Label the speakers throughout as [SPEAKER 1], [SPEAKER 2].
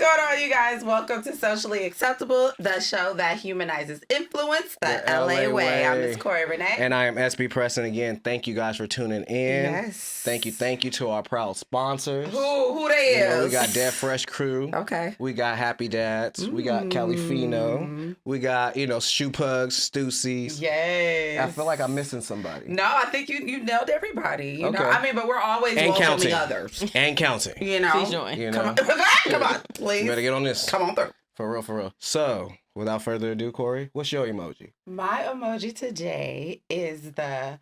[SPEAKER 1] going on, you guys? Welcome to Socially Acceptable, the show that humanizes influence the LA way. I'm Miss Corrie Renee.
[SPEAKER 2] And I am SB Preston again. Thank you guys for tuning in.
[SPEAKER 1] Yes.
[SPEAKER 2] Thank you to our proud sponsors.
[SPEAKER 1] Who they is?
[SPEAKER 2] We got Dead Fresh Crew.
[SPEAKER 1] Okay.
[SPEAKER 2] We got Happy Dads. We got Califino. We got, Shoe Pugs, Stussies.
[SPEAKER 1] Yes.
[SPEAKER 2] I feel like I'm missing somebody.
[SPEAKER 1] No, I think you nailed everybody. You know, but we're always
[SPEAKER 2] and
[SPEAKER 1] welcoming
[SPEAKER 2] counting.
[SPEAKER 1] others.
[SPEAKER 2] And counting.
[SPEAKER 1] Please
[SPEAKER 2] join.
[SPEAKER 1] Come on, please.
[SPEAKER 2] You better get on this.
[SPEAKER 1] Come on through.
[SPEAKER 2] For real. So, without further ado, Corrie, what's your emoji?
[SPEAKER 1] My emoji today is I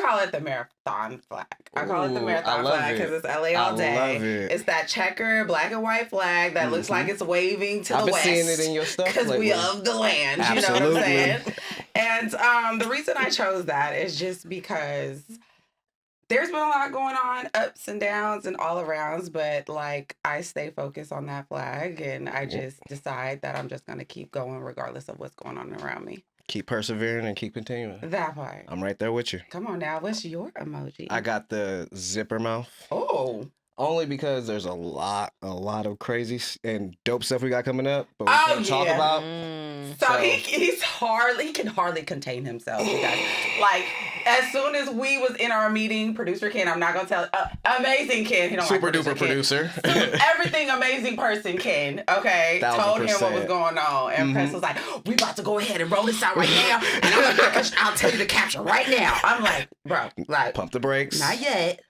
[SPEAKER 1] call it the marathon flag. I call it the marathon flag because it's LA all day.
[SPEAKER 2] I love it.
[SPEAKER 1] It's that checker black and white flag that looks like it's waving to the west.
[SPEAKER 2] I've been seeing it in your stuff
[SPEAKER 1] because we love the land.
[SPEAKER 2] Absolutely.
[SPEAKER 1] You know what I'm saying? And the reason I chose that is just because there's been a lot going on, ups and downs and all arounds, but I stay focused on that flag and I just decide that I'm just going to keep going regardless of what's going on around me.
[SPEAKER 2] Keep persevering and keep continuing.
[SPEAKER 1] That part.
[SPEAKER 2] I'm right there with you.
[SPEAKER 1] Come on now. What's your emoji?
[SPEAKER 2] I got the zipper mouth.
[SPEAKER 1] Oh.
[SPEAKER 2] Only because there's a lot of crazy and dope stuff we got coming up, but we can't talk about.
[SPEAKER 1] So he can hardly contain himself, you guys. As soon as we was in our meeting, producer Ken, I'm not gonna tell amazing Ken, he don't
[SPEAKER 2] super
[SPEAKER 1] like
[SPEAKER 2] duper producer.
[SPEAKER 1] Everything amazing person Ken, okay,
[SPEAKER 2] 1000%.
[SPEAKER 1] told him what was going on, and Press was like, we about to go ahead and roll this out right now, and I'll tell you the caption right now. I'm like, bro,
[SPEAKER 2] pump the brakes.
[SPEAKER 1] Not yet.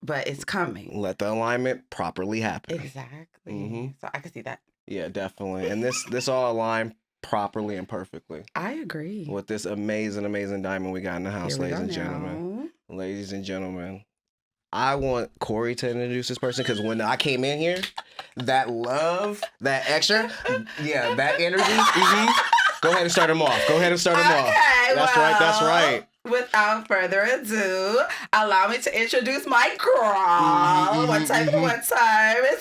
[SPEAKER 1] But it's coming.
[SPEAKER 2] Let the alignment properly happen.
[SPEAKER 1] Exactly. So I can see that.
[SPEAKER 2] Yeah, definitely. And this all aligned properly and perfectly.
[SPEAKER 1] I agree.
[SPEAKER 2] With this amazing diamond we got in the house, ladies and gentlemen. Ladies and gentlemen. I want Corrie to introduce this person because when I came in here, that love, that extra, that energy. Go ahead and start him off. That's right.
[SPEAKER 1] Without further ado, allow me to introduce my girl. One time. It's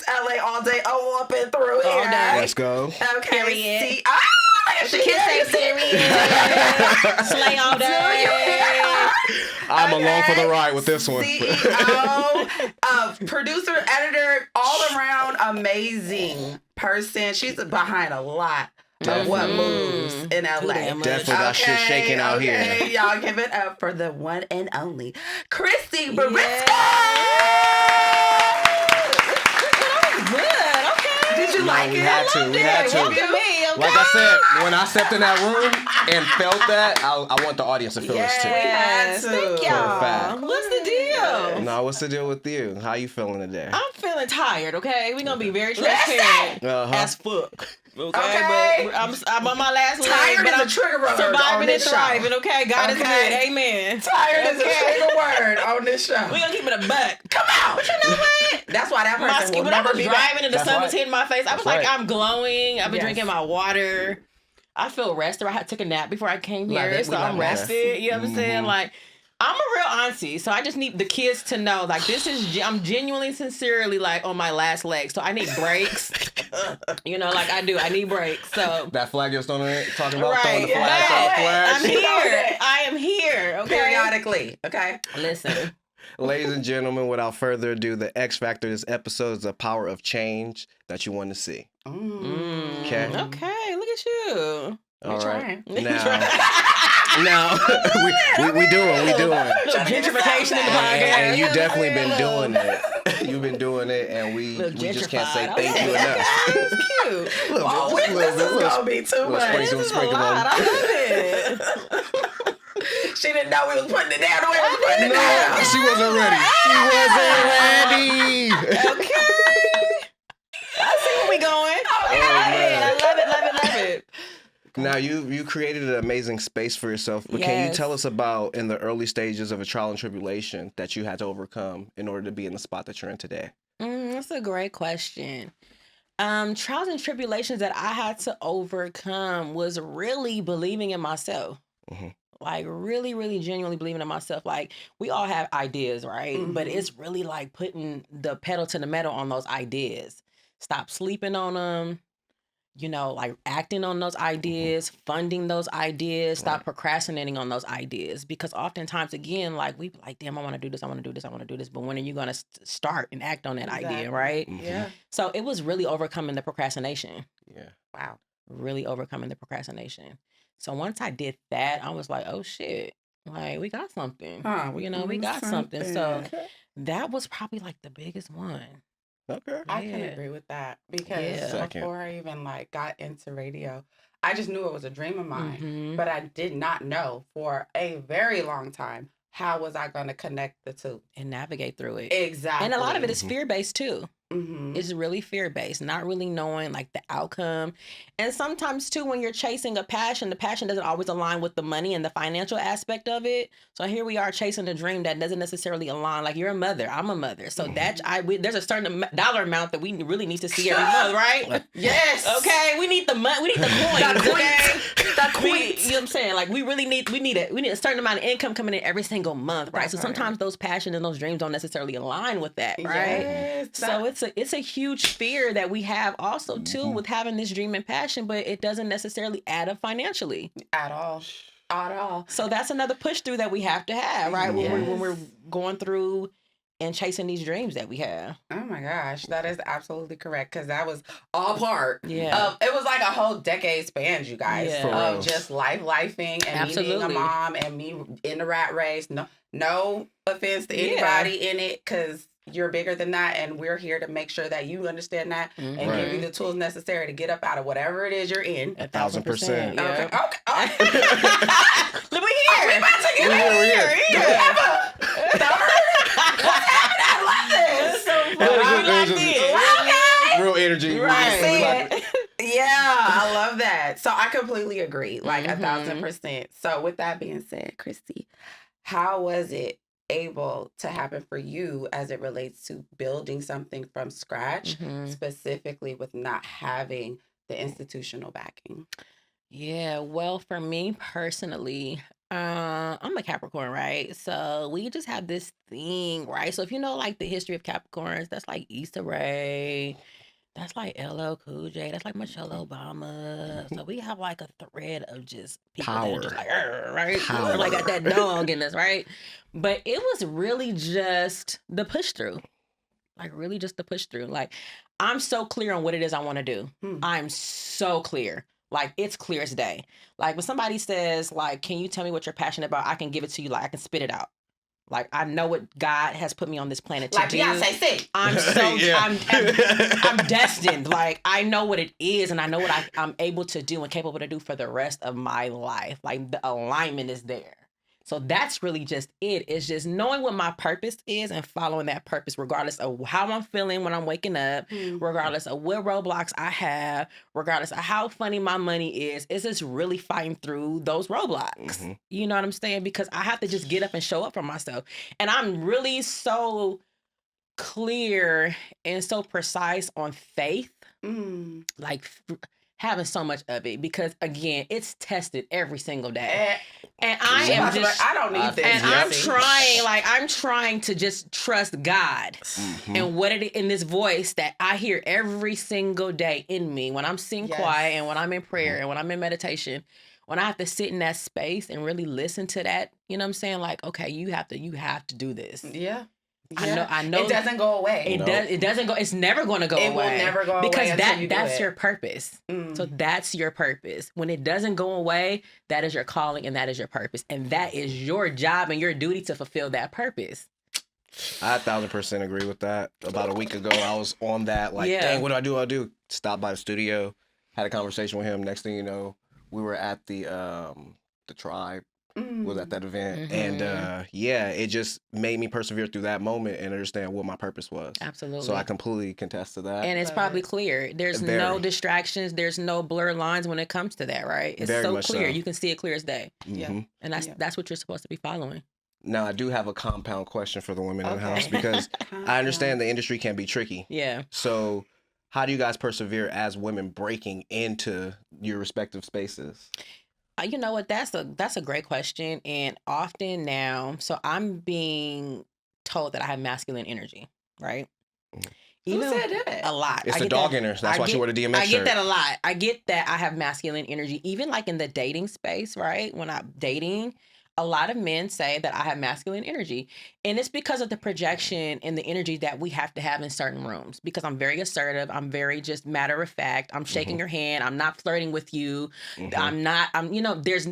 [SPEAKER 1] LA all day, all up and through here.
[SPEAKER 2] Let's go.
[SPEAKER 1] Okay.
[SPEAKER 3] Period.
[SPEAKER 1] She can say period.
[SPEAKER 3] Slay all day.
[SPEAKER 2] I'm along for the ride with this one.
[SPEAKER 1] CEO, producer, editor, all around amazing person. She's behind a lot of what moves in LA.
[SPEAKER 2] Definitely got shit shaking out here.
[SPEAKER 1] Y'all give it up for the one and only Khrissy Briscoe.
[SPEAKER 3] Good. Okay.
[SPEAKER 1] Did you like it?
[SPEAKER 2] We had to.
[SPEAKER 3] Look at me. Okay.
[SPEAKER 2] Like I said, when I stepped in that room and felt that, I want the audience to feel this too.
[SPEAKER 1] Yes,
[SPEAKER 3] thank y'all. What's the deal?
[SPEAKER 2] No, what's the deal with you? How you feeling today?
[SPEAKER 3] I'm feeling tired, okay? We're going to be very transparent as fuck. Okay, but I'm on my last leg.
[SPEAKER 1] Tired
[SPEAKER 3] but
[SPEAKER 1] is
[SPEAKER 3] I'm
[SPEAKER 1] a trigger word
[SPEAKER 3] surviving and thriving, okay? God is good, amen.
[SPEAKER 1] Tired is a trigger word on this show.
[SPEAKER 3] We're going to keep it a buck.
[SPEAKER 1] Come out. But you know what? That's why that person will never be back.
[SPEAKER 3] When I was driving and the sun was hitting my face, I was like, I'm glowing. I've been drinking my water. I feel rested. I took a nap before I came here, so I'm rested. You know what I'm saying? I'm a real auntie, so I just need the kids to know, I'm genuinely, sincerely, on my last leg, so I need breaks. I need breaks, so.
[SPEAKER 2] That flag you're talking about,
[SPEAKER 3] right,
[SPEAKER 2] throwing the flag.
[SPEAKER 3] I'm here. I am here, okay?
[SPEAKER 1] Periodically, okay?
[SPEAKER 3] Listen.
[SPEAKER 2] Ladies and gentlemen, without further ado, the X Factor of this episode is the power of change that you want to see. Okay?
[SPEAKER 3] Okay, look at you.
[SPEAKER 2] All right.
[SPEAKER 3] Now,
[SPEAKER 2] Now, we doing.
[SPEAKER 3] gentrification in the podcast.
[SPEAKER 2] And you definitely been doing it. You've been doing it, and we just can't say thank you enough.
[SPEAKER 3] That's cute.
[SPEAKER 1] This is going to be too much.
[SPEAKER 3] This is a lot. I love it.
[SPEAKER 1] She didn't know we was putting it down the way we was putting it down.
[SPEAKER 2] She wasn't ready.
[SPEAKER 3] Okay. I see where we going.
[SPEAKER 1] Okay.
[SPEAKER 3] I love it.
[SPEAKER 2] Now, you created an amazing space for yourself, but can you tell us about in the early stages of a trial and tribulation that you had to overcome in order to be in the spot that you're in today?
[SPEAKER 3] That's a great question. Trials and tribulations that I had to overcome was really believing in myself.
[SPEAKER 2] Mm-hmm.
[SPEAKER 3] Really, really genuinely believing in myself. We all have ideas, right? Mm-hmm. But it's really putting the pedal to the metal on those ideas. Stop sleeping on them. you know, like acting on those ideas, funding those ideas, stop procrastinating on those ideas. Because oftentimes, again, like we be like, damn, I want to do this, I want to do this, I want to do this. But when are you going to start and act on that idea, right?
[SPEAKER 1] Yeah.
[SPEAKER 3] So it was really overcoming the procrastination.
[SPEAKER 2] Yeah.
[SPEAKER 1] Wow.
[SPEAKER 3] Really overcoming the procrastination. So once I did that, I was like, oh shit, like we got something. You know, we got something. So that was probably like the biggest one.
[SPEAKER 2] Okay.
[SPEAKER 1] I can agree with that because before I even like got into radio, I just knew it was a dream of mine, but I did not know for a very long time how was I going to connect the two
[SPEAKER 3] and navigate through it.
[SPEAKER 1] Exactly.
[SPEAKER 3] And a lot of it is fear-based too. It's really fear-based, not really knowing like the outcome. And sometimes too, when you're chasing a passion, the passion doesn't always align with the money and the financial aspect of it. So here we are chasing a dream that doesn't necessarily align. Like you're a mother, I'm a mother. So there's a certain dollar amount that we really need to see every month, right?
[SPEAKER 1] Yes.
[SPEAKER 3] Okay, we need the money, we need the coins, okay? The coins. You know what I'm saying? Like we need a certain amount of income coming in every single month, right? So sometimes those passions and those dreams don't necessarily align with that, right? Yes, so it's a huge fear that we have also too with having this dream and passion, but it doesn't necessarily add up financially
[SPEAKER 1] at all.
[SPEAKER 3] So that's another push through that we have to have, right? When we're going through and chasing these dreams that we have.
[SPEAKER 1] Oh my gosh, that is absolutely correct, because that was all part of, it was like a whole decade span, you guys, of just lifing and me being a mom and me in the rat race. No offense to anybody in it, because you're bigger than that, and we're here to make sure that you understand that and give you the tools necessary to get up out of whatever it is you're in.
[SPEAKER 2] 1,000%.
[SPEAKER 1] Yeah. Okay.
[SPEAKER 3] Look, we here.
[SPEAKER 1] We about to get here. I love this.
[SPEAKER 2] Real energy.
[SPEAKER 1] Right. Yeah, I love that. So I completely agree, like 1,000%. So with that being said, Khrissy, how was it able to happen for you as it relates to building something from scratch, specifically with not having the institutional backing?
[SPEAKER 3] Yeah, well, for me personally, I'm a Capricorn, right? So we just have this thing, right? So if you know like the history of Capricorns, that's like Issa Rae, that's like LL Cool J, that's like Michelle Obama. So we have like a thread of just people that are just like, right? Like got that dog in us, right? But it was really just the push through. Like really just the push through. Like I'm so clear on what it is I want to do. I'm so clear. Like it's clear as day. Like when somebody says like, can you tell me what you're passionate about? I can give it to you. Like I can spit it out. Like I know what God has put me on this planet to do.
[SPEAKER 1] Like Beyonce sing.
[SPEAKER 3] I'm so I'm destined. Like I know what it is, and I know what I'm able to do and capable to do for the rest of my life. Like the alignment is there. So that's really just it. It's just knowing what my purpose is and following that purpose, regardless of how I'm feeling when I'm waking up, regardless of what roadblocks I have, regardless of how funny my money is. It's just really fighting through those roadblocks. You know what I'm saying? Because I have to just get up and show up for myself. And I'm really so clear and so precise on faith. Like having so much of it, because again, it's tested every single day. And I am just, I don't need this. And I'm trying to just trust God and what it in this voice that I hear every single day in me when I'm sitting quiet and when I'm in prayer and when I'm in meditation. When I have to sit in that space and really listen to that, you know what I'm saying? Like, okay, you have to do this.
[SPEAKER 1] Yeah.
[SPEAKER 3] I know.
[SPEAKER 1] It doesn't go away.
[SPEAKER 3] It doesn't go. It's never going to go away.
[SPEAKER 1] It will never go away
[SPEAKER 3] because that's your purpose. So that's your purpose. When it doesn't go away, that is your calling and that is your purpose, and that is your job and your duty to fulfill that purpose.
[SPEAKER 2] I 1,000% agree with that. About a week ago, I was on that. Like, dang, what do I do? Stopped by the studio, had a conversation with him. Next thing you know, we were at the tribe. Was at that event, and it just made me persevere through that moment and understand what my purpose was.
[SPEAKER 3] Absolutely.
[SPEAKER 2] So I completely contest to that,
[SPEAKER 3] and it's probably clear. There's no distractions. There's no blurred lines when it comes to that, right? It's very so clear. So. You can see it clear as day. And that's what you're supposed to be following.
[SPEAKER 2] Now I do have a compound question for the women in the house, because I understand the industry can be tricky.
[SPEAKER 3] Yeah.
[SPEAKER 2] So how do you guys persevere as women breaking into your respective spaces?
[SPEAKER 3] You know what? That's a great question. And often now, so I'm being told that I have masculine energy, right? Even
[SPEAKER 1] Who said that?
[SPEAKER 3] A lot.
[SPEAKER 2] It's the dog in her. That's why she wore the DMX shirt.
[SPEAKER 3] I get that a lot. I get that I have masculine energy. Even like in the dating space, right? When I'm dating, a lot of men say that I have masculine energy. And it's because of the projection and the energy that we have to have in certain rooms. Because I'm very assertive. I'm very just matter of fact. I'm shaking your hand. I'm not flirting with you. There's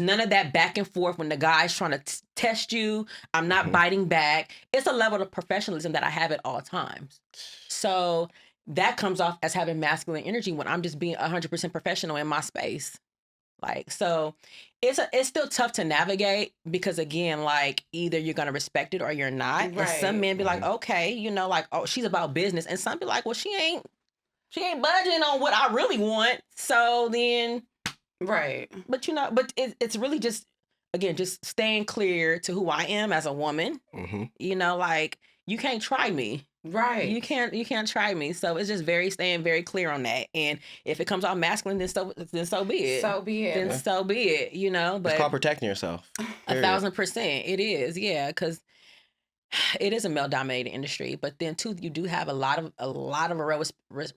[SPEAKER 3] none of that back and forth when the guy's trying to test you. I'm not biting back. It's a level of professionalism that I have at all times. So that comes off as having masculine energy when I'm just being 100% professional in my space. Like, so it's still tough to navigate because, again, like, either you're going to respect it or you're not. Right. And some men be like, okay, like, oh, she's about business. And some be like, well, she ain't budging on what I really want. So then.
[SPEAKER 1] Right.
[SPEAKER 3] But, it's really just, again, just staying clear to who I am as a woman. Like, you can't try me. Right. You can't try me. So it's just staying very clear on that. And if it comes off masculine, then so be it. So be it. Then so be it, but
[SPEAKER 2] it's called protecting yourself.
[SPEAKER 3] 1,000%. It is, yeah, because it is a male dominated industry. But then too, you do have a lot of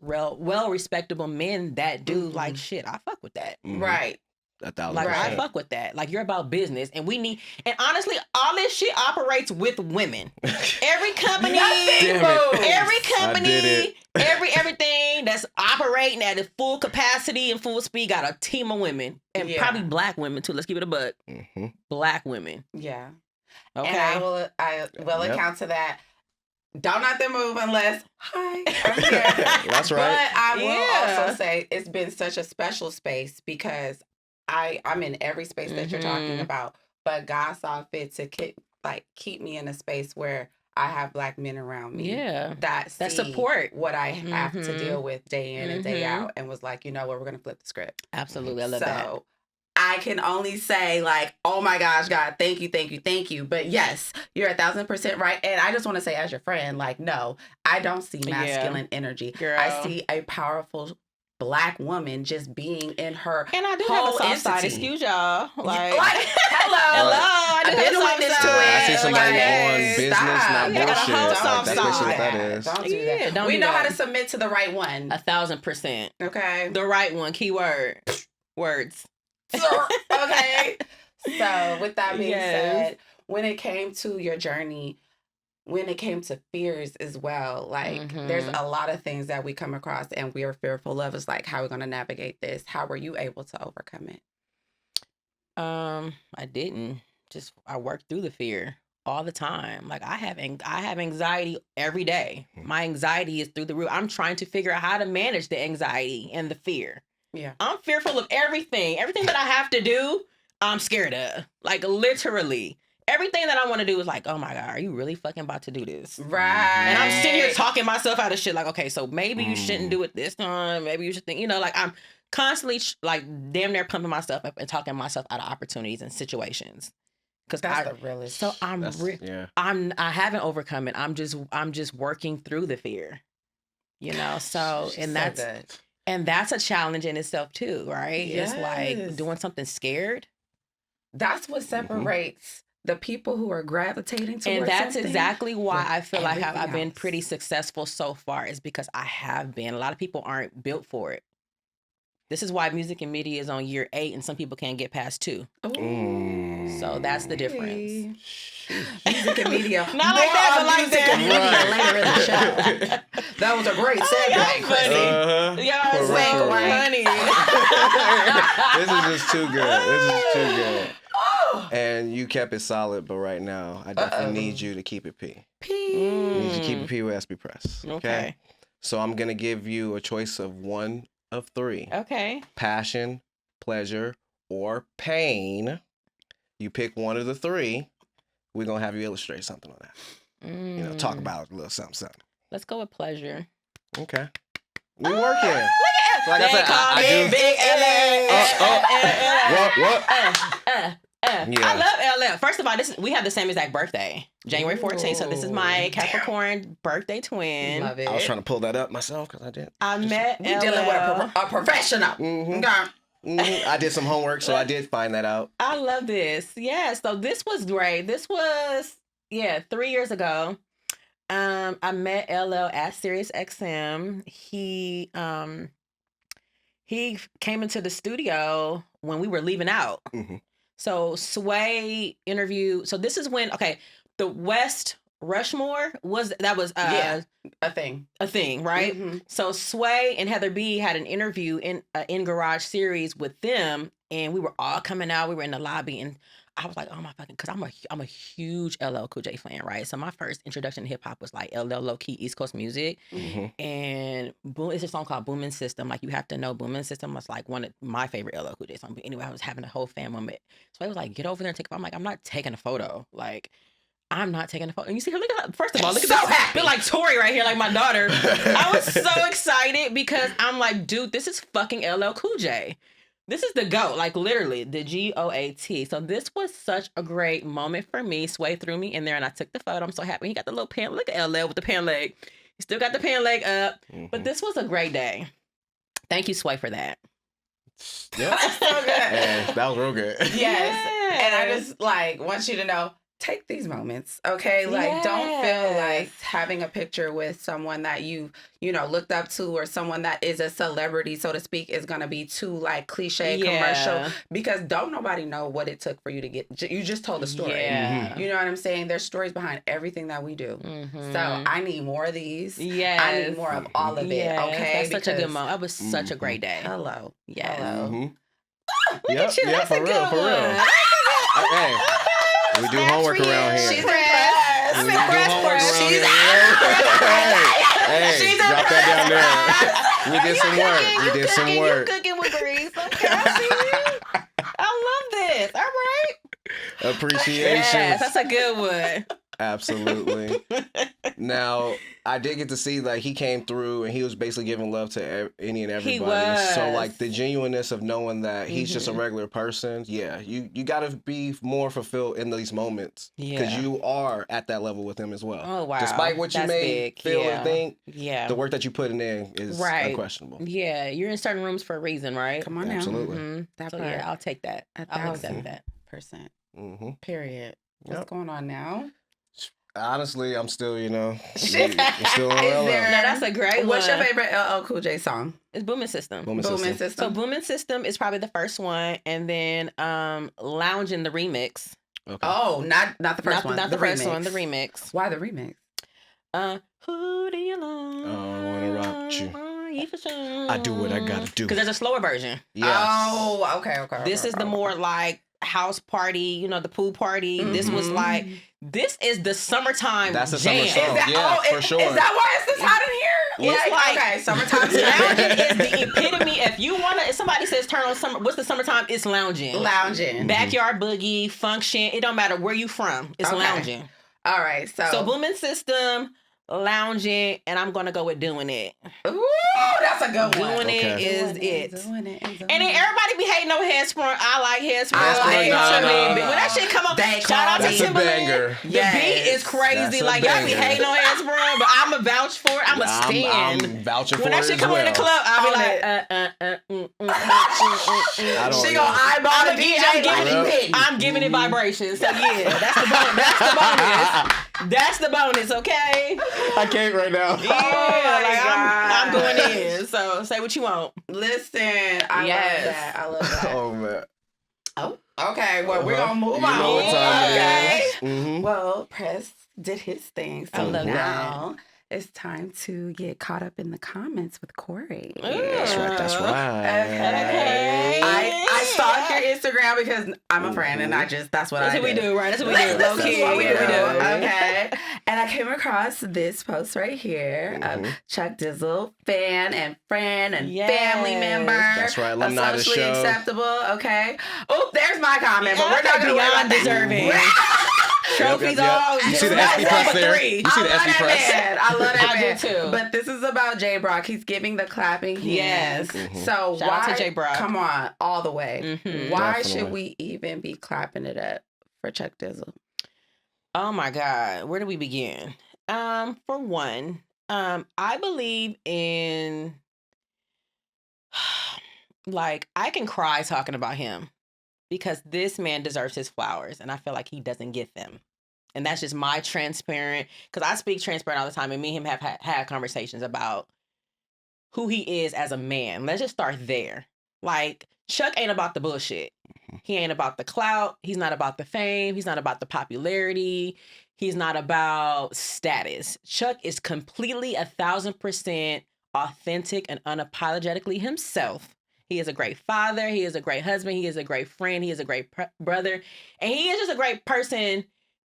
[SPEAKER 3] well respectable men that do like shit. I fuck with that.
[SPEAKER 1] Right.
[SPEAKER 2] 1,000%.
[SPEAKER 3] Like, I fuck with that. Like, you're about business, and and honestly, all this shit operates with women. Every company, everything that's operating at its full capacity and full speed got a team of women, and probably black women too. Let's keep it a buck. Black women.
[SPEAKER 1] Yeah.
[SPEAKER 3] Okay.
[SPEAKER 1] And I will account to that. Don't not them move unless I'm here.
[SPEAKER 2] That's right.
[SPEAKER 1] But I will also say it's been such a special space because I'm in every space that you're talking about, but God saw fit to keep me in a space where I have black men around me. Yeah. That
[SPEAKER 3] support
[SPEAKER 1] what I have to deal with day in and day out, and was like, you know what, we're going to flip the script.
[SPEAKER 3] Absolutely. I love that.
[SPEAKER 1] So I can only say, like, oh my gosh, God, thank you, thank you, thank you. But yes, you're 1,000% right. And I just want to say, as your friend, like, no, I don't see masculine energy.
[SPEAKER 3] Girl.
[SPEAKER 1] I see a powerful Black woman just being in her
[SPEAKER 3] and I do have a soft side. Excuse y'all. Like
[SPEAKER 1] hello.
[SPEAKER 3] I've been witness to it.
[SPEAKER 2] I see somebody on business, not bullshit.
[SPEAKER 1] That's
[SPEAKER 2] what that is.
[SPEAKER 1] Don't do that. We know how to submit to the right one.
[SPEAKER 3] 1,000%.
[SPEAKER 1] Okay.
[SPEAKER 3] The right one. Keyword. Words.
[SPEAKER 1] Okay. So with that being said, when it came to your journey, when it came to fears as well, like there's a lot of things that we come across and we are fearful of. It's like, how are we going to navigate this? How were you able to overcome it?
[SPEAKER 3] I didn't. I worked through the fear all the time. Like I have anxiety every day. My anxiety is through the roof. I'm trying to figure out how to manage the anxiety and the fear.
[SPEAKER 1] Yeah.
[SPEAKER 3] I'm fearful of everything. Everything that I have to do, I'm scared of. Like literally. Everything that I want to do is like, oh my God, are you really fucking about to do this?
[SPEAKER 1] Right.
[SPEAKER 3] And I'm sitting here talking myself out of shit. Like, okay, so maybe you shouldn't do it this time. Maybe you should think, like I'm constantly like damn near pumping myself up and talking myself out of opportunities and situations. Because
[SPEAKER 1] that's the realest.
[SPEAKER 3] So I haven't overcome it. I'm just working through the fear. So and that's a challenge in itself too, right? Yes. It's like doing something scared.
[SPEAKER 1] That's what separates the people who are gravitating towards
[SPEAKER 3] and that's
[SPEAKER 1] something.
[SPEAKER 3] Exactly why I feel like I've been pretty successful so far, is because I have been. A lot of people aren't built for it. This is why music and media is on year 8 and some people can't get past 2. Ooh. So that's the difference.
[SPEAKER 1] Music and media.
[SPEAKER 3] Not like that, but like
[SPEAKER 1] that. Later in the show. That was a great segue.
[SPEAKER 3] Funny. Y'all so funny.
[SPEAKER 2] This is just too good. This is too good. And you kept it solid, but right now, I definitely need you to keep it P. I need you to keep it P with SB Press. Okay. So I'm going to give you a choice of 1 of 3.
[SPEAKER 3] Okay.
[SPEAKER 2] Passion, pleasure, or pain. You pick 1 of the 3. We're going to have you illustrate something on that. Talk about a little something.
[SPEAKER 3] Let's go with pleasure.
[SPEAKER 2] Okay. We working.
[SPEAKER 3] Like I said, I do. What? I love LL. First of all, we have the same exact birthday, January 14th. So this is my Capricorn birthday twin.
[SPEAKER 1] Love it.
[SPEAKER 2] I was trying to pull that up myself because I didn't.
[SPEAKER 3] I met LL.
[SPEAKER 1] We dealing with a professional.
[SPEAKER 2] I did some homework, so I did find that out.
[SPEAKER 3] I love this. Yeah, so this was great. This was 3 years ago. I met LL at SiriusXM. He came into the studio when we were leaving out. Mm-hmm. So Sway interviewed. So this is when the West Rushmore was
[SPEAKER 1] a thing,
[SPEAKER 3] right? Mm-hmm. So Sway and Heather B had an interview in Garage Series with them, and we were all coming out. We were in the lobby, and I was like, oh my fucking, because I'm a huge LL Cool J fan, right? So my first introduction to hip hop was like LL Low Key East Coast music, and boom, it's a song called Boomin' System. Like, you have to know Boomin' System was like one of my favorite LL Cool J songs. But anyway, I was having a whole fan moment, so I was like, get over there and take a photo. I'm like, I'm not taking a photo, like. I'm not taking a photo. And you see her, look at her. First of all, look at this. I feel like Tori right here, like my daughter. I was so excited because I'm like, dude, this is fucking LL Cool J. This is the GOAT, like literally the GOAT. So this was such a great moment for me. Sway threw me in there and I took the photo. I'm so happy. He got the little pen. Look at LL with the pen leg. He still got the pen leg up. Mm-hmm. But this was a great day. Thank you, Sway, for that.
[SPEAKER 2] Yeah.
[SPEAKER 1] So good.
[SPEAKER 2] Yeah, that was real good.
[SPEAKER 1] Yes. And I just want you to know, take these moments, okay? Like, don't feel like having a picture with someone that you looked up to, or someone that is a celebrity, so to speak, is going to be too like cliche commercial, because don't nobody know what it took for you to get, you just told a story. Yeah. You know what I'm saying? There's stories behind everything that we do. Mm-hmm. So I need more of these. Yes. I need more of all of it, okay?
[SPEAKER 3] That's such a good moment. That was such a great day.
[SPEAKER 1] Hello.
[SPEAKER 3] Yes.
[SPEAKER 1] Hello.
[SPEAKER 3] Mm-hmm. Look at you. That's
[SPEAKER 2] for real. Hey. We do homework around here.
[SPEAKER 1] She's impressed.
[SPEAKER 3] I'm impressed.
[SPEAKER 1] She's
[SPEAKER 2] Hey, drop that down there. We did some work. We did some work.
[SPEAKER 3] You cooking with grease. Okay, I see you. I love this. All right.
[SPEAKER 2] Appreciation.
[SPEAKER 3] Yes, that's a good one.
[SPEAKER 2] Absolutely. Now, I did get to see, like, he came through and he was basically giving love to any and everybody. He was. So, like, the genuineness of knowing that he's just a regular person, you got to be more fulfilled in these moments. Because you are at that level with him as well.
[SPEAKER 3] Oh, wow.
[SPEAKER 2] Despite what you may feel and think, the work that you put in is unquestionable.
[SPEAKER 3] Yeah, you're in certain rooms for a reason, right?
[SPEAKER 1] Come on now.
[SPEAKER 2] Absolutely.
[SPEAKER 3] Mm-hmm. So, yeah, I'll take that. I'll accept that.
[SPEAKER 1] Mm-hmm. Period. What's going on now?
[SPEAKER 2] Honestly, I'm still, I'm still on LL.
[SPEAKER 3] No, that's a great one.
[SPEAKER 1] What's your favorite LL Cool J song?
[SPEAKER 3] It's Boomin' System.
[SPEAKER 2] Boomin' System.
[SPEAKER 3] So Boomin' System is probably the first one, and then Loungin' the remix.
[SPEAKER 1] Okay. Oh, not the first one.
[SPEAKER 3] Not the first one. The remix.
[SPEAKER 1] Why the remix?
[SPEAKER 3] Who do you love?
[SPEAKER 2] I wanna rock you. I do what I gotta do.
[SPEAKER 3] Because there's a slower version.
[SPEAKER 2] Yes.
[SPEAKER 1] Oh, okay.
[SPEAKER 3] This is the more like house party, the pool party. Mm-hmm. This was like, this is the summertime
[SPEAKER 2] That's a
[SPEAKER 3] jam.
[SPEAKER 2] summer song. For sure.
[SPEAKER 1] Is that why it's this hot in here?
[SPEAKER 3] It's like
[SPEAKER 1] okay, summertime
[SPEAKER 3] lounging is the epitome. If somebody says turn on summer, what's the summertime? It's lounging. Backyard boogie, function. It don't matter where you from. It's lounging.
[SPEAKER 1] All right. So
[SPEAKER 3] Boomin' System, lounging, and I'm gonna go with doing it.
[SPEAKER 1] Ooh, that's a good one.
[SPEAKER 3] Doing it is it. And then everybody be hating on Headsprung. I like Headsprung. When that shit come up, shout out to Timberland. The beat is crazy. Like, y'all be hating on Headsprung, but I'm a vouch for it. I'm a stand.
[SPEAKER 2] I'm vouching for it.
[SPEAKER 3] When that shit come in the club, I'll be like,
[SPEAKER 1] she gonna eyeball the DJ.
[SPEAKER 3] I'm giving it vibrations. So yeah, that's the bonus. That's the bonus, okay?
[SPEAKER 2] I can't right now.
[SPEAKER 3] Yeah, I'm going in. So say what you want.
[SPEAKER 1] Listen, I love that.
[SPEAKER 2] Oh man.
[SPEAKER 1] Oh, okay. Well, we're gonna move on.
[SPEAKER 2] Know what time it is.
[SPEAKER 1] Mm-hmm. Well, Press did his thing, so now it's time to get caught up in the comments with Corrie.
[SPEAKER 2] That's right.
[SPEAKER 1] Okay. I stalked your Instagram because I'm a friend, and that's what we do, right? That's what we do.
[SPEAKER 3] Low key. What we do.
[SPEAKER 1] Okay. And I came across this post right here of Chuck Dizzle, fan and friend and family member.
[SPEAKER 2] That's right. Alumni of the show.
[SPEAKER 1] SociallyXceptable. Okay. Oh, there's my comment, but we're not going to worry about
[SPEAKER 3] deserving. Trophies all.
[SPEAKER 2] You see the SP press there? You see the SP press?
[SPEAKER 1] I love that man.
[SPEAKER 3] I do too.
[SPEAKER 1] But this is about J Brock. He's giving the clapping hands.
[SPEAKER 3] Yes.
[SPEAKER 2] Mm-hmm.
[SPEAKER 1] So
[SPEAKER 3] shout out to J Brock.
[SPEAKER 1] Come on, all the way.
[SPEAKER 3] Mm-hmm.
[SPEAKER 1] Why should we even be clapping it up for Chuck Dizzle?
[SPEAKER 3] Oh my God. Where do we begin? For one, I believe in like, I can cry talking about him because this man deserves his flowers and I feel like he doesn't get them And that's just my transparent, because I speak transparent all the time, and me and him have had conversations about who he is as a man. Let's just start there. Like, Chuck ain't about the bullshit. He ain't about the clout. He's not about the fame. He's not about the popularity. He's not about status. Chuck is completely 1,000% authentic and unapologetically himself. He is a great father. He is a great husband. He is a great friend. He is a great brother. And he is just a great person,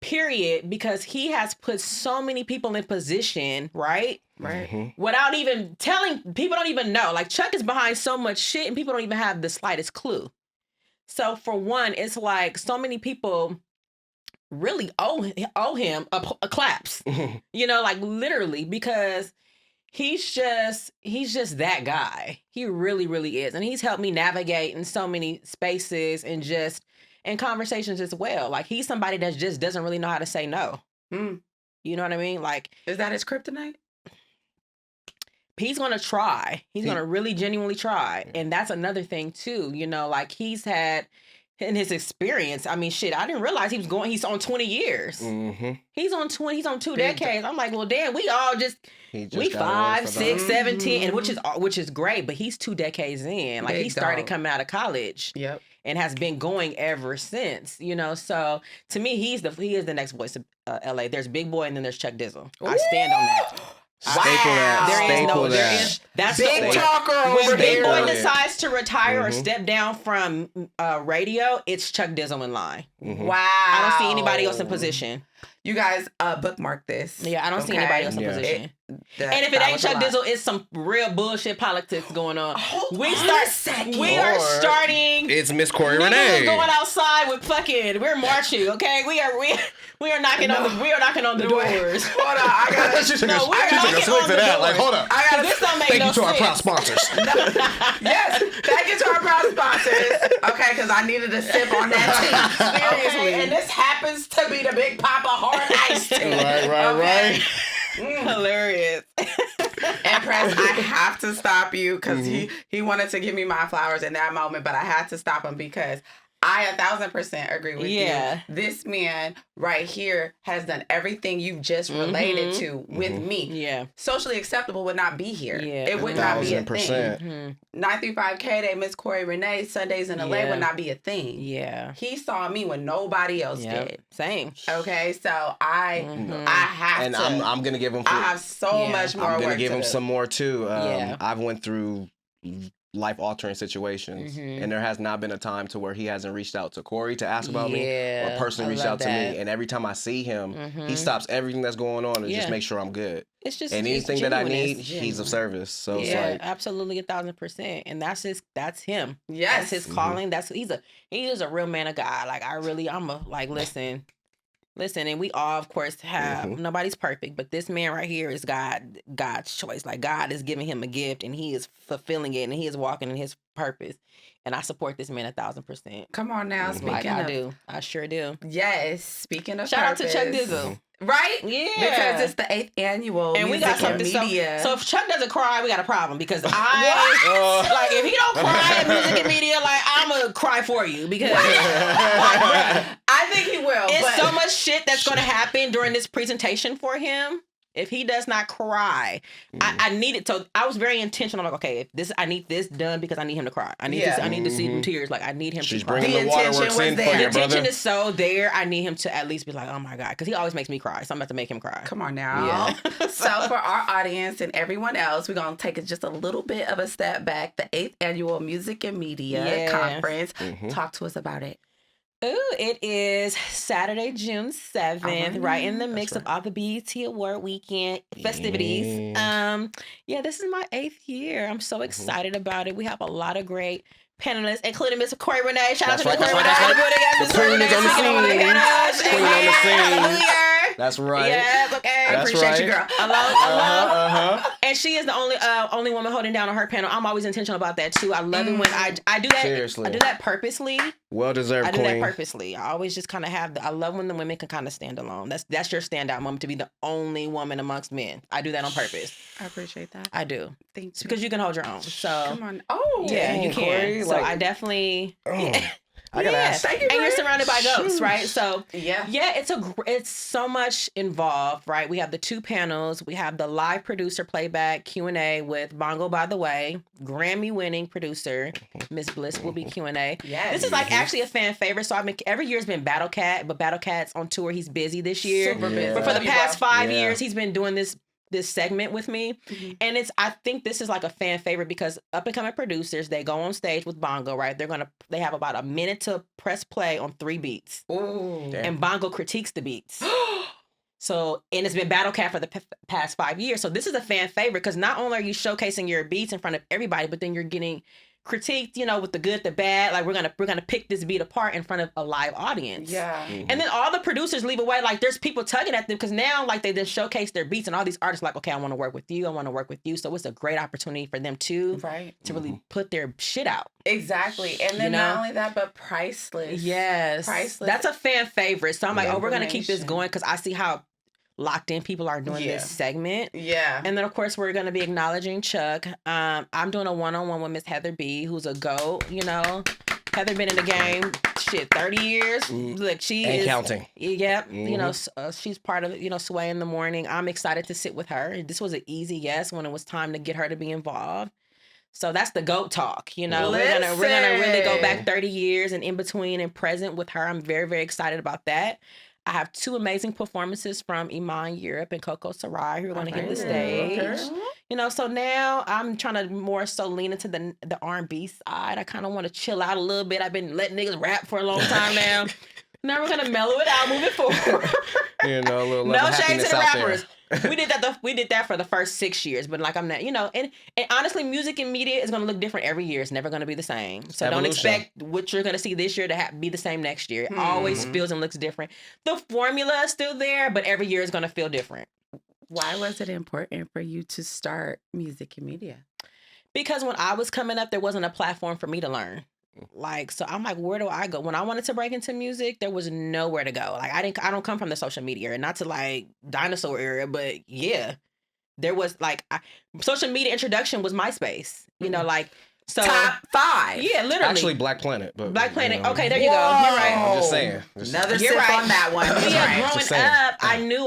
[SPEAKER 3] period, because he has put so many people in position, right?
[SPEAKER 1] Right.
[SPEAKER 3] Without even telling, people don't even know. Like, Chuck is behind so much shit and people don't even have the slightest clue. So for one, it's like so many people really owe him a claps, you know, like literally, because he's just that guy. He really, really is. And he's helped me navigate in so many spaces and just in conversations as well. Like, he's somebody that just doesn't really know how to say no. You know what I mean? Like,
[SPEAKER 1] is that his kryptonite?
[SPEAKER 3] He's going to try. He's going to really genuinely try. And that's another thing too, you know, like he's had in his experience. I mean, shit, I didn't realize he's on 20 years. He's on 2 decades. I'm like, well, damn, we all we 5, 6, 7, 10, and which is great, but he's 2 decades in. Like, he started coming out of college.
[SPEAKER 1] Yep.
[SPEAKER 3] And has been going ever since, you know. So to me, he is the next voice of LA. There's Big Boy and then there's Chuck Dizzle. I stand on that. That's
[SPEAKER 1] big talker
[SPEAKER 3] when Big Boy decides to retire or step down from radio, it's Chuck Dizzle in line.
[SPEAKER 1] Wow.
[SPEAKER 3] I don't see anybody else in position.
[SPEAKER 1] You guys bookmark this.
[SPEAKER 3] Yeah, I don't see anybody else in position. And if it ain't Chuck Dizzle, it's some real bullshit politics going on. We are starting.
[SPEAKER 2] It's Miss Corrie Renee.
[SPEAKER 3] Going outside with we're marching, okay? We are knocking on the doors.
[SPEAKER 1] Hold on, I gotta.
[SPEAKER 3] We're knocking on the doors.
[SPEAKER 2] Like, hold up.
[SPEAKER 3] This don't make no sense.
[SPEAKER 2] Thank you to our proud sponsors.
[SPEAKER 1] Yes, thank you to our proud sponsors. Okay, because I needed a sip on that tea. Seriously. Okay? And this happens to be the Big Papa hard iced tea.
[SPEAKER 2] Right.
[SPEAKER 3] Hilarious.
[SPEAKER 1] Empress, I have to stop you because he wanted to give me my flowers in that moment, but I had to stop him because I 1,000% agree with you. This man right here has done everything you've just related to with me.
[SPEAKER 3] Yeah.
[SPEAKER 1] Socially Acceptable would not be here.
[SPEAKER 3] Yeah.
[SPEAKER 1] It would not be a thing. 935 K-Day, Miss Corrie Renee, Sundays in LA would not be a thing.
[SPEAKER 3] Yeah.
[SPEAKER 1] He saw me when nobody else did.
[SPEAKER 3] Same.
[SPEAKER 1] Okay, so I have
[SPEAKER 2] and
[SPEAKER 1] to.
[SPEAKER 2] I'm gonna give him.
[SPEAKER 1] I have so much more.
[SPEAKER 2] I'm gonna
[SPEAKER 1] work
[SPEAKER 2] give
[SPEAKER 1] to
[SPEAKER 2] him
[SPEAKER 1] do.
[SPEAKER 2] some more too. I've went through life-altering situations, and there has not been a time to where he hasn't reached out to Corrie to ask about me, or personally reached out to me. And every time I see him, he stops everything that's going on and just make sure I'm good.
[SPEAKER 3] It's just
[SPEAKER 2] and anything that I need, he's of service. So it's like
[SPEAKER 3] absolutely 1,000%, and that's him.
[SPEAKER 1] Yes,
[SPEAKER 3] that's his calling. He is a real man of God. Like, listen, and we all, of course, have nobody's perfect, but this man right here is God's choice. Like, God is giving him a gift, and he is fulfilling it, and he is walking in his purpose. And I support this man 1,000%.
[SPEAKER 1] Come on now,
[SPEAKER 3] I sure do.
[SPEAKER 1] Yes, speaking of
[SPEAKER 3] shout
[SPEAKER 1] purpose.
[SPEAKER 3] out to Chuck Dizzle.
[SPEAKER 1] Right?
[SPEAKER 3] Yeah.
[SPEAKER 1] Because it's the 8th annual
[SPEAKER 3] and we got something
[SPEAKER 1] media.
[SPEAKER 3] So if Chuck doesn't cry, we got a problem. Because like, if he don't cry at music and media, like, I'm going to cry for you. Because
[SPEAKER 1] I think he will.
[SPEAKER 3] It's so much shit that's going to happen during this presentation for him. If he does not cry, I need it. So I was very intentional. I'm like, okay, I need this done because I need him to cry. I need to see him tears. Like, I need him to cry.
[SPEAKER 2] Bringing the waterworks in for you,
[SPEAKER 3] the intention is so there. I need him to at least be like, oh my God, because he always makes me cry. So I'm about to make him cry.
[SPEAKER 1] Come on now. Yeah. So for our audience and everyone else, we're gonna take just a little bit of a step back. The 8th annual Music and Media Conference. Talk to us about it.
[SPEAKER 3] Ooh, it is Saturday, June 7th, right in the mix of all the BET Award weekend festivities. This is my 8th year. I'm so excited about it. We have a lot lot of panelists, including Miss Corrie Renee. Shout out to Miss Corrie Renee.
[SPEAKER 2] The queen is on the scene. Queen on the scene. That's right.
[SPEAKER 1] Yes, okay. I appreciate you, girl.
[SPEAKER 3] And she is the only woman holding down on her panel. I'm always intentional about that too. I love it when I do that.
[SPEAKER 2] Seriously.
[SPEAKER 3] I do that purposely.
[SPEAKER 2] Well deserved,
[SPEAKER 3] I do
[SPEAKER 2] queen.
[SPEAKER 3] that purposely. I always just kind of have I love when the women can kind of stand alone. That's your standout moment, to be the only woman amongst men. I do that on purpose.
[SPEAKER 1] I appreciate that.
[SPEAKER 3] I do.
[SPEAKER 1] Thank you.
[SPEAKER 3] Because you can hold your own. So
[SPEAKER 1] come on. Oh
[SPEAKER 3] yeah, you can.
[SPEAKER 2] Corrie,
[SPEAKER 3] so I definitely.
[SPEAKER 2] I gotta ask.
[SPEAKER 3] Thank you, and you're surrounded by ghosts, right? So
[SPEAKER 1] yeah,
[SPEAKER 3] it's so much involved, right? We have the 2 panels. We have the live producer playback Q&A with Bongo, by the way, Grammy-winning producer Miss Bliss will be Q&A.
[SPEAKER 1] Yes.
[SPEAKER 3] This is like actually a fan favorite. So every year has been Battle Cat, but Battle Cat's on tour. He's busy this year.
[SPEAKER 1] Super busy.
[SPEAKER 3] But for the past 5 years, he's been doing this segment with me. And I think this is like a fan favorite because up and coming producers, they go on stage with Bongo, right? They have about a minute to press play on 3 beats.
[SPEAKER 1] Ooh.
[SPEAKER 3] And Bongo critiques the beats. So, and it's been Battle Cat for the past 5 years. So this is a fan favorite because not only are you showcasing your beats in front of everybody, but then you're getting critiqued, with the good, the bad. Like we're gonna pick this beat apart in front of a live audience.
[SPEAKER 1] Yeah.
[SPEAKER 3] And then all the producers leave away like there's people tugging at them because now like they just showcase their beats and all these artists like, okay, I want to work with you. I want to work with you. So it's a great opportunity for them to really put their shit out.
[SPEAKER 1] Exactly. And then not only that, but priceless.
[SPEAKER 3] Yes.
[SPEAKER 1] Priceless.
[SPEAKER 3] That's a fan favorite. So I'm like, we're gonna keep this going because I see how locked in people are doing this segment.
[SPEAKER 1] Yeah.
[SPEAKER 3] And then of course we're gonna be acknowledging Chuck. I'm doing a one-on-one with Miss Heather B, who's a GOAT, Heather been in the game 30 years. Look, she is
[SPEAKER 2] counting.
[SPEAKER 3] Yep. She's part of Sway in the Morning. I'm excited to sit with her. This was an easy yes when it was time to get her to be involved. So that's the GOAT talk. We're gonna really go back 30 years and in between and present with her. I'm very, very excited about that. I have 2 amazing performances from Iman Europe and Coco Sarai who are going to hit the stage. Okay. So now I'm trying to more so lean into the R&B side. I kind of want to chill out a little bit. I've been letting niggas rap for a long time now. Now we're going to mellow it out moving forward.
[SPEAKER 2] A little
[SPEAKER 3] no shade to the rappers. We did that for the first 6 years, but like I'm not, and honestly, music and media is going to look different every year. It's never going to be the same. So don't expect what you're going to see this year to be the same next year. It always feels and looks different. The formula is still there, but every year is going to feel different.
[SPEAKER 1] Why was it important for you to start music and media?
[SPEAKER 3] Because when I was coming up, there wasn't a platform for me to learn. So I'm like, where do I go? When I wanted to break into music, there was nowhere to go. Like I don't come from the social media, and not to like dinosaur era, but yeah, there was like social media introduction was MySpace. So
[SPEAKER 1] top 5.
[SPEAKER 3] Yeah, literally.
[SPEAKER 2] Actually, Black Planet. But,
[SPEAKER 3] Black Planet. Okay, there you go. You're right.
[SPEAKER 2] I'm just saying.
[SPEAKER 1] Another sip on that one.
[SPEAKER 3] Growing up, I knew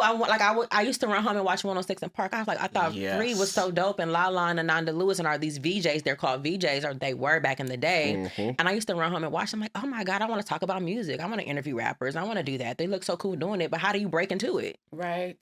[SPEAKER 3] I used to run home and watch 106 in Park. I thought 3 was so dope, and Lala and Ananda Lewis and are these VJs. They're called VJs, or they were back in the day. And I used to run home and watch them. Like, oh my God, I want to talk about music. I want to interview rappers. I want to do that. They look so cool doing it. But how do you break into it?
[SPEAKER 1] Right.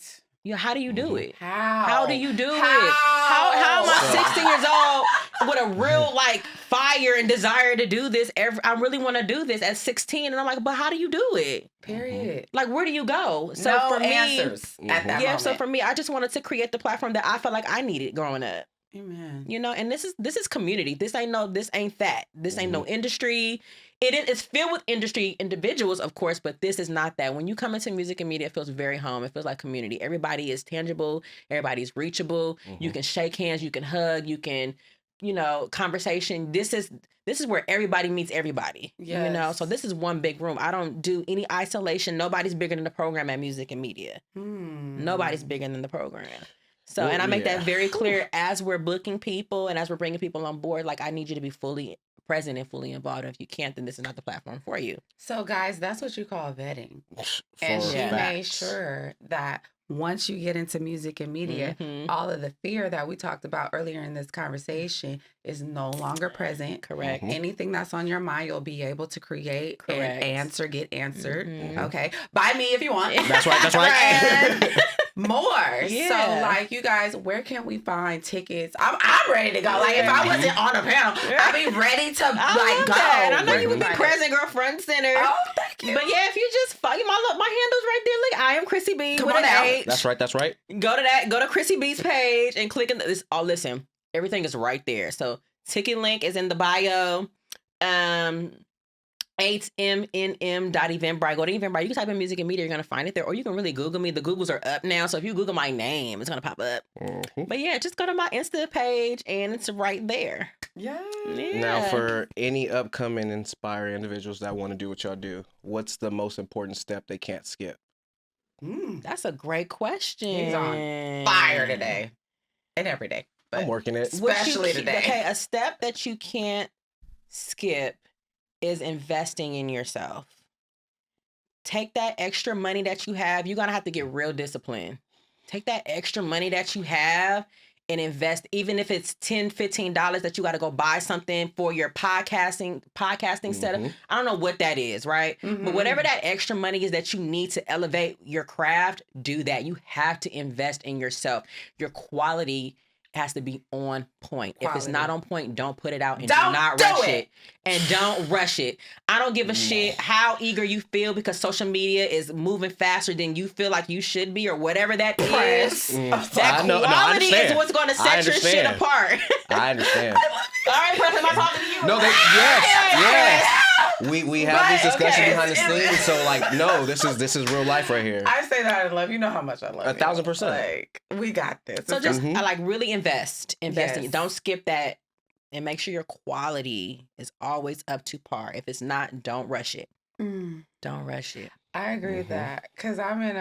[SPEAKER 3] How do you do it?
[SPEAKER 1] How
[SPEAKER 3] do you do it? How am I 16 years old with a real like fire and desire to do this? I really want to do this at 16, and I'm like, but how do you do it?
[SPEAKER 1] Period.
[SPEAKER 3] Like, where do you go? So
[SPEAKER 1] no
[SPEAKER 3] for me,
[SPEAKER 1] answers at that moment.
[SPEAKER 3] So for me, I just wanted to create the platform that I felt like I needed growing up.
[SPEAKER 1] Amen.
[SPEAKER 3] And this is community. This ain't that. This ain't no industry. It's filled with industry individuals, of course, but this is not that. When you come into music and media, it feels very home. It feels like community. Everybody is tangible. Everybody's reachable. You can shake hands. You can hug. You can, conversation. This is where everybody meets everybody.
[SPEAKER 1] Yes.
[SPEAKER 3] So this is one big room. I don't do any isolation. Nobody's bigger than the program at music and media. Nobody's bigger than the program. So, and I make that very clear as we're booking people and as we're bringing people on board. Like, I need you to be fully present and fully involved. And if you can't, then this is not the platform for you.
[SPEAKER 1] So, guys, that's what you call vetting. And she made sure that once you get into music and media, all of the fear that we talked about earlier in this conversation is no longer present.
[SPEAKER 3] Correct.
[SPEAKER 1] Anything that's on your mind, you'll be able to create and get answered. Okay. Buy me if you want.
[SPEAKER 2] That's right.
[SPEAKER 1] More. Yeah. So, like, you guys, where can we find tickets? I'm ready to go. Like, if I wasn't on a panel, I'd be ready to, go.
[SPEAKER 3] That. I know you would be present, girl, front and center.
[SPEAKER 1] Oh, thank you.
[SPEAKER 3] But yeah, if you just follow my handle's right there. Look, I am Khrissy B.
[SPEAKER 1] Come
[SPEAKER 3] with
[SPEAKER 1] on
[SPEAKER 3] an
[SPEAKER 1] now.
[SPEAKER 3] H.
[SPEAKER 2] That's right.
[SPEAKER 3] Go to Khrissy B's page and click on this. Oh, listen, everything is right there. So, ticket link is in the bio. 8mnm.eventbrite. Go to Eventbrite. You can type in music and media. You're going to find it there. Or you can really Google me. The Googles are up now. So if you Google my name, it's going to pop up. But yeah, just go to my Insta page and it's right there.
[SPEAKER 1] Yeah.
[SPEAKER 2] Now, for any upcoming inspiring individuals that want to do what y'all do, what's the most important step they can't skip?
[SPEAKER 3] That's a great question.
[SPEAKER 1] He's on fire today. And every day.
[SPEAKER 2] I'm working it.
[SPEAKER 1] Especially today.
[SPEAKER 3] Okay, a step that you can't skip is investing in yourself. Take that extra money that you have. You're going to have to get real disciplined. Take that extra money that you have and invest, even if it's $10, $15 that you got to go buy something for your podcasting setup. I don't know what that is, right? But whatever that extra money is that you need to elevate your craft, do that. You have to invest in yourself. Your quality has to be on point. If it's not on point, don't put it out and do not rush it. And don't rush it. I don't give a shit how eager you feel because social media is moving faster than you feel like you should be or whatever that is. That quality is what's going to set your shit apart.
[SPEAKER 2] I understand.
[SPEAKER 3] All right, Press, am I talking to you?
[SPEAKER 2] No, yes. We have this discussion behind the scenes, so like, no, this is real life right here.
[SPEAKER 1] I say that in love. You know how much I love
[SPEAKER 2] 1,000%.
[SPEAKER 1] Like, we got this.
[SPEAKER 3] So just I like really invest in you. Don't skip that, and make sure your quality is always up to par. If it's not, don't rush it. Don't rush it.
[SPEAKER 1] I agree with that because I'm in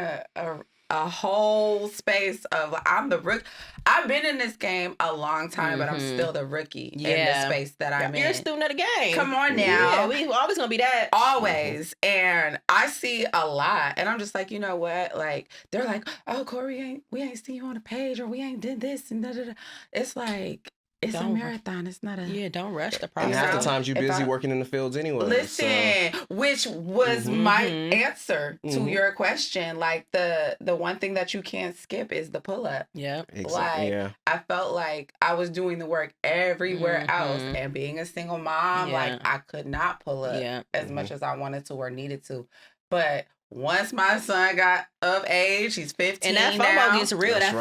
[SPEAKER 1] a whole space of I'm the rookie. I've been in this game a long time, but I'm still the rookie in the space that I'm in.
[SPEAKER 3] You're a student of the game.
[SPEAKER 1] Come on now.
[SPEAKER 3] Yeah, we always gonna be that.
[SPEAKER 1] Always. And I see a lot, and I'm just like, you know what? Like they're like, oh, Corrie, we ain't seen you on the page, or we ain't did this and da da da. It's like. It's a marathon. It's not a...
[SPEAKER 3] Yeah, don't rush the process.
[SPEAKER 2] And half the times you're busy working in the fields anyway.
[SPEAKER 1] Listen, which was my answer to your question. Like, the one thing that you can't skip is the pull-up.
[SPEAKER 3] Yeah.
[SPEAKER 1] Exactly. Like, I felt like I was doing the work everywhere else. And being a single mom, like, I could not pull up as much as I wanted to or needed to. But... once my son got of age, he's 15
[SPEAKER 3] and that FOMO
[SPEAKER 1] now.
[SPEAKER 3] gets real.
[SPEAKER 2] That's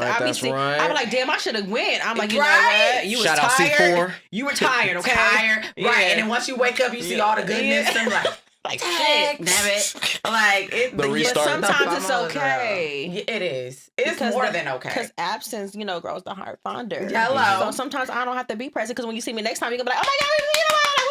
[SPEAKER 2] right.
[SPEAKER 3] I'm like, damn, I should have went. I'm like, you know what? You was
[SPEAKER 2] Shout out
[SPEAKER 3] tired.
[SPEAKER 2] C4.
[SPEAKER 3] You were tired, okay?
[SPEAKER 1] Tired, right? And then once you wake up, you see all the goodness, and like shit, damn it. Like it.
[SPEAKER 2] The restart.
[SPEAKER 3] Sometimes it's okay.
[SPEAKER 1] It is. It's more than okay.
[SPEAKER 3] Because absence, grows the heart fonder.
[SPEAKER 1] Hello.
[SPEAKER 3] So sometimes I don't have to be present. Because when you see me next time, you're gonna be like, oh my god,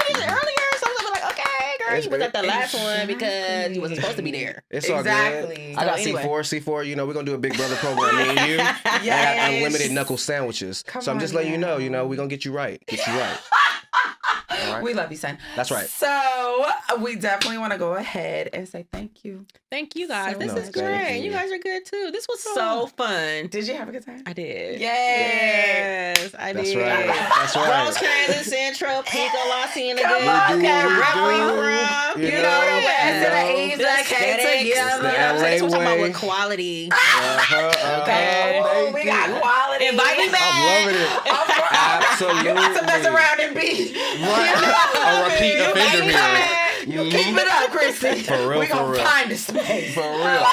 [SPEAKER 3] we did it earlier. So I'm like, okay, girl, you was at the last one because you wasn't supposed to be there.
[SPEAKER 2] It's all good. I got C4. C4, we're going to do a Big Brother program, me and you. I got unlimited knuckle sandwiches. So I'm just letting you know, we're going to get you right. Right.
[SPEAKER 1] We love you, son.
[SPEAKER 2] That's right.
[SPEAKER 1] So we definitely want to go ahead and say thank you.
[SPEAKER 3] Thank you guys. This is great. You guys are good too. This was so fun.
[SPEAKER 1] Did you have a good time?
[SPEAKER 3] I did.
[SPEAKER 1] Yes,
[SPEAKER 3] I
[SPEAKER 2] did.
[SPEAKER 3] That's right. Rose Kansas Central, Pico, La Cienega. Come on, where you from?
[SPEAKER 1] You know the West and the East that came together.
[SPEAKER 3] We're talking about with quality.
[SPEAKER 1] Okay. We got quality.
[SPEAKER 3] Invite me back.
[SPEAKER 2] I'm loving it. Absolutely.
[SPEAKER 1] You got to mess around and be.
[SPEAKER 2] A repeat offender here.
[SPEAKER 1] Keep it up, Khrissy.
[SPEAKER 2] For real,
[SPEAKER 1] we gonna find a space.
[SPEAKER 2] For real.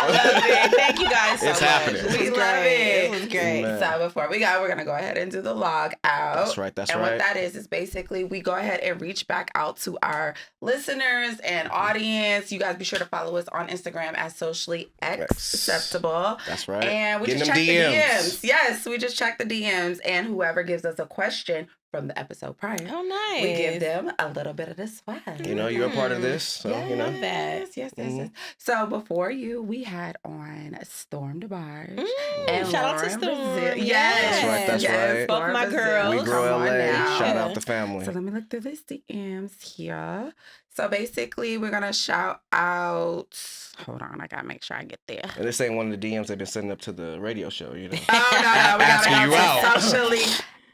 [SPEAKER 3] Thank you guys so
[SPEAKER 2] much. It's happening.
[SPEAKER 1] We love it.
[SPEAKER 3] It was great.
[SPEAKER 1] So before we're gonna go ahead and do the log out.
[SPEAKER 2] That's right.
[SPEAKER 1] And what that is basically we go ahead and reach back out to our listeners and audience. You guys be sure to follow us on Instagram at SociallyXceptable.
[SPEAKER 2] That's right.
[SPEAKER 1] And we just check the DMs. Yes, we just check the DMs, and whoever gives us a question from the episode prior.
[SPEAKER 3] Oh, nice.
[SPEAKER 1] We give them a little bit of the swag.
[SPEAKER 2] You're a part of this. So,
[SPEAKER 1] Yes. So before we had on Storm DeBarge. And
[SPEAKER 3] shout out to Storm.
[SPEAKER 1] Yes.
[SPEAKER 2] That's right.
[SPEAKER 3] Both my girls.
[SPEAKER 2] We grow LA. Shout out the family.
[SPEAKER 1] So let me look through this DMs here. So basically, we're going to shout out... Hold on, I got to make sure I get there.
[SPEAKER 2] And this ain't one of the DMs they've been sending up to the radio show,
[SPEAKER 1] Oh, no. We got to go to Socially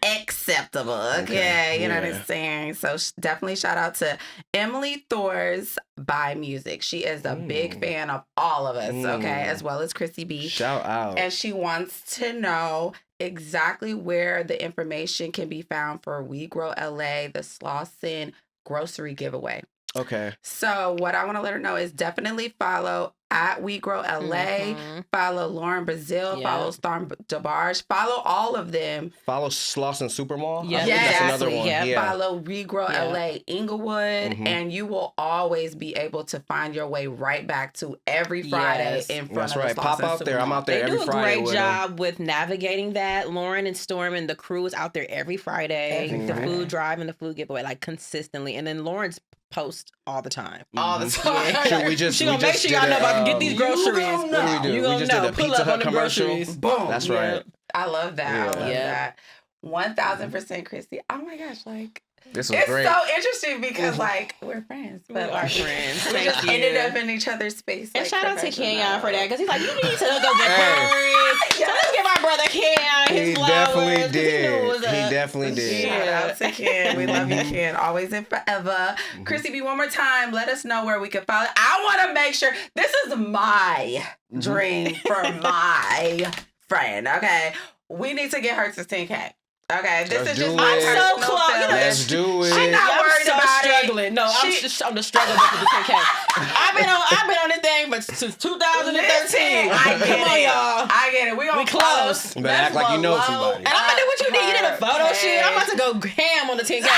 [SPEAKER 1] Acceptable. Okay, you know what I'm saying? So definitely shout out to Emily Thor's Buy Music. She is a big fan of all of us, okay, as well as Khrissy B.
[SPEAKER 2] Shout out.
[SPEAKER 1] And she wants to know exactly where the information can be found for We Grow LA, the Slauson grocery giveaway.
[SPEAKER 2] Okay.
[SPEAKER 1] So what I want to let her know is definitely follow at We Grow LA, follow Lauren Brazil, follow Storm DeBarge, follow all of them.
[SPEAKER 2] Follow Slauson Supermall.
[SPEAKER 1] Yeah,
[SPEAKER 2] that's another one.
[SPEAKER 1] Yeah. Follow We Grow LA Inglewood, and you will always be able to find your way right back to every Friday in front
[SPEAKER 2] that's
[SPEAKER 1] of
[SPEAKER 2] right.
[SPEAKER 1] the
[SPEAKER 2] Pop out there. I'm out there every Friday.
[SPEAKER 3] They do a great job with navigating that. Lauren and Storm and the crew is out there every Friday. The food drive and the food giveaway, like consistently. And then Lauren's post all the time.
[SPEAKER 1] All the time.
[SPEAKER 2] Yeah.
[SPEAKER 3] She gonna make sure y'all know if I can get these groceries.
[SPEAKER 2] What do we do? We just did a Pizza Hut commercial.
[SPEAKER 1] Boom.
[SPEAKER 2] That's right.
[SPEAKER 1] I love that. I love that. 1,000% Khrissy. Oh my gosh, like
[SPEAKER 2] This was great.
[SPEAKER 1] It's so interesting because, like, we're friends. But
[SPEAKER 3] we are friends.
[SPEAKER 1] We just ended up in each other's space.
[SPEAKER 3] And
[SPEAKER 1] like,
[SPEAKER 3] shout out to Kenyon for that, because he's like, you need to hook up with Corrie. So let's give our brother Kenyon his flowers.
[SPEAKER 2] He definitely did.
[SPEAKER 1] Shout out to Ken. We love you, Ken. Always and forever. Khrissy B, one more time, let us know where we can follow. I want to make sure this is my dream for my friend. Okay. We need to get her to 10K. Okay, this is just my
[SPEAKER 3] I'm so close.
[SPEAKER 2] Let's do it.
[SPEAKER 1] She's not worried about
[SPEAKER 3] struggling.
[SPEAKER 1] it.
[SPEAKER 3] No, I'm just on the struggle with the 10K. I've been on this thing since 2013.
[SPEAKER 1] I get
[SPEAKER 3] Come on,
[SPEAKER 1] it.
[SPEAKER 3] y'all.
[SPEAKER 1] I get it. We
[SPEAKER 3] close.
[SPEAKER 2] You better act like you know somebody.
[SPEAKER 3] And I'm gonna do what you did. You did a photo shoot. I'm about to go ham on the 10K.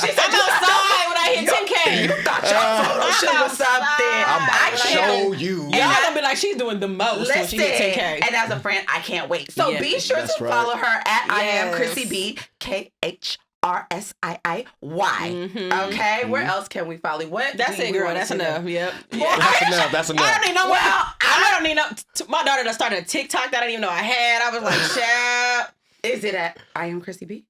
[SPEAKER 1] She said,
[SPEAKER 3] I'm outside when I hit 10K.
[SPEAKER 1] You thought your photo shoot was something.
[SPEAKER 2] I'm about to show you.
[SPEAKER 3] Y'all gonna be like, she's doing the most when she hit 10K.
[SPEAKER 1] And as a friend, I can't wait. So be sure to follow her at I am Khrissy B, KHRSIIY. Okay, where else can we follow? What?
[SPEAKER 3] That's it, girl. That's enough. Yep.
[SPEAKER 2] That's enough.
[SPEAKER 3] I don't need no. I don't need no. My daughter that started a TikTok that I didn't even know I had. I was like, child.
[SPEAKER 1] Is it at I am Khrissy B?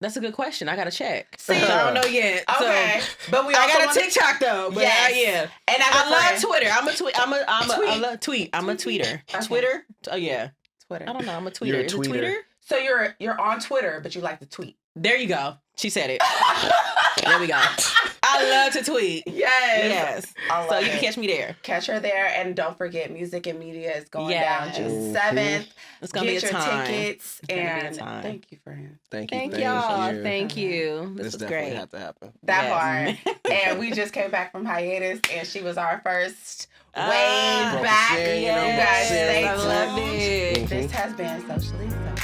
[SPEAKER 3] That's a good question. I gotta check.
[SPEAKER 1] See,
[SPEAKER 3] I don't know yet.
[SPEAKER 1] Okay,
[SPEAKER 3] So,
[SPEAKER 1] but I
[SPEAKER 3] got a TikTok though. But
[SPEAKER 1] yes. And
[SPEAKER 3] I love Twitter. I'm a tweet. I love tweet. I'm a tweeter.
[SPEAKER 1] Okay.
[SPEAKER 3] Twitter. Oh yeah.
[SPEAKER 1] Twitter.
[SPEAKER 3] I don't know. I'm a tweeter.
[SPEAKER 2] You're a
[SPEAKER 3] Is it
[SPEAKER 2] tweeter.
[SPEAKER 3] Twitter?
[SPEAKER 1] So you're on Twitter, but you like to tweet.
[SPEAKER 3] There you go. She said it. There we go. I love to tweet.
[SPEAKER 1] Yes.
[SPEAKER 3] So you can catch me there.
[SPEAKER 1] Catch her there, and don't forget, Music and Media is going down June 7th.
[SPEAKER 3] It's gonna be a time.
[SPEAKER 1] Tickets, and thank you, friend.
[SPEAKER 2] Thank you.
[SPEAKER 3] Thank y'all. Thank you. This was
[SPEAKER 2] definitely
[SPEAKER 3] great.
[SPEAKER 2] have to happen.
[SPEAKER 1] That part. And we just came back from hiatus, and she was our first wave back.
[SPEAKER 2] You
[SPEAKER 1] guys, stay
[SPEAKER 3] I love
[SPEAKER 1] tuned.
[SPEAKER 3] it.
[SPEAKER 1] This has been Socially Acceptable.